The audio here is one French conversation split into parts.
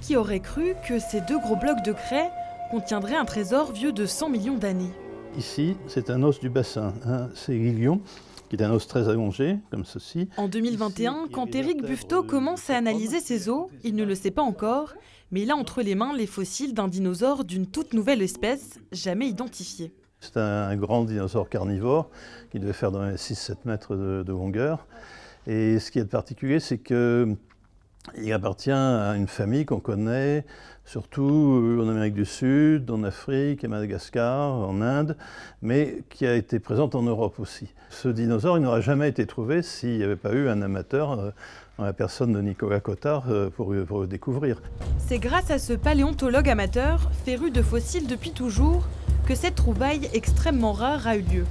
Qui aurait cru que ces deux gros blocs de craie contiendraient un trésor vieux de 100 millions d'années? Ici, c'est un os du bassin, c'est l'ilion, qui est un os très allongé, comme ceci. En 2021, quand Éric Buffetot commence à analyser ces os, il ne le sait pas encore, mais il a entre les mains les fossiles d'un dinosaure d'une toute nouvelle espèce, jamais identifiée. C'est un grand dinosaure carnivore qui devait faire dans les 6-7 mètres de longueur. Et ce qui est particulier, c'est qu'il appartient à une famille qu'on connaît surtout en Amérique du Sud, en Afrique, à Madagascar, en Inde, mais qui a été présente en Europe aussi. Ce dinosaure, il n'aurait jamais été trouvé s'il n'y avait pas eu un amateur, en la personne de Nicolas Cottard, pour le découvrir. C'est grâce à ce paléontologue amateur, féru de fossiles depuis toujours, que cette trouvaille extrêmement rare a eu lieu.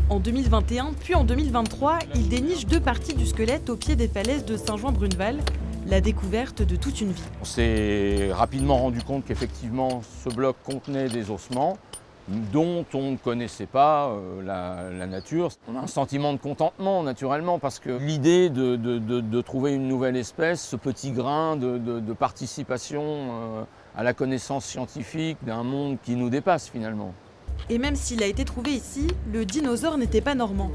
En 2021, puis en 2023, il déniche 2 parties du squelette au pied des falaises de Saint-Jean-Bruneval, la découverte de toute une vie. On s'est rapidement rendu compte qu'effectivement ce bloc contenait des ossements dont on ne connaissait pas la nature. On a un sentiment de contentement naturellement parce que l'idée de trouver une nouvelle espèce, ce petit grain de participation à la connaissance scientifique d'un monde qui nous dépasse finalement. Et même s'il a été trouvé ici, le dinosaure n'était pas normand.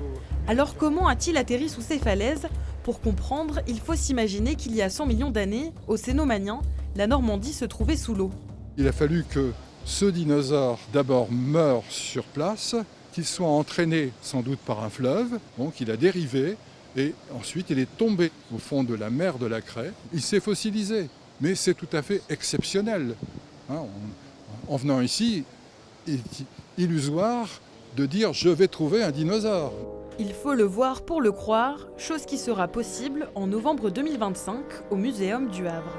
Alors comment a-t-il atterri sous ces falaises? Pour comprendre, il faut s'imaginer qu'il y a 100 millions d'années, au Cénomanien, la Normandie se trouvait sous l'eau. Il a fallu que ce dinosaure d'abord meure sur place, qu'il soit entraîné sans doute par un fleuve, donc il a dérivé, et ensuite il est tombé au fond de la mer de la Craie. Il s'est fossilisé, mais c'est tout à fait exceptionnel. En venant ici, il est illusoire de dire « je vais trouver un dinosaure ». Il faut le voir pour le croire, chose qui sera possible en novembre 2025 au Muséum du Havre.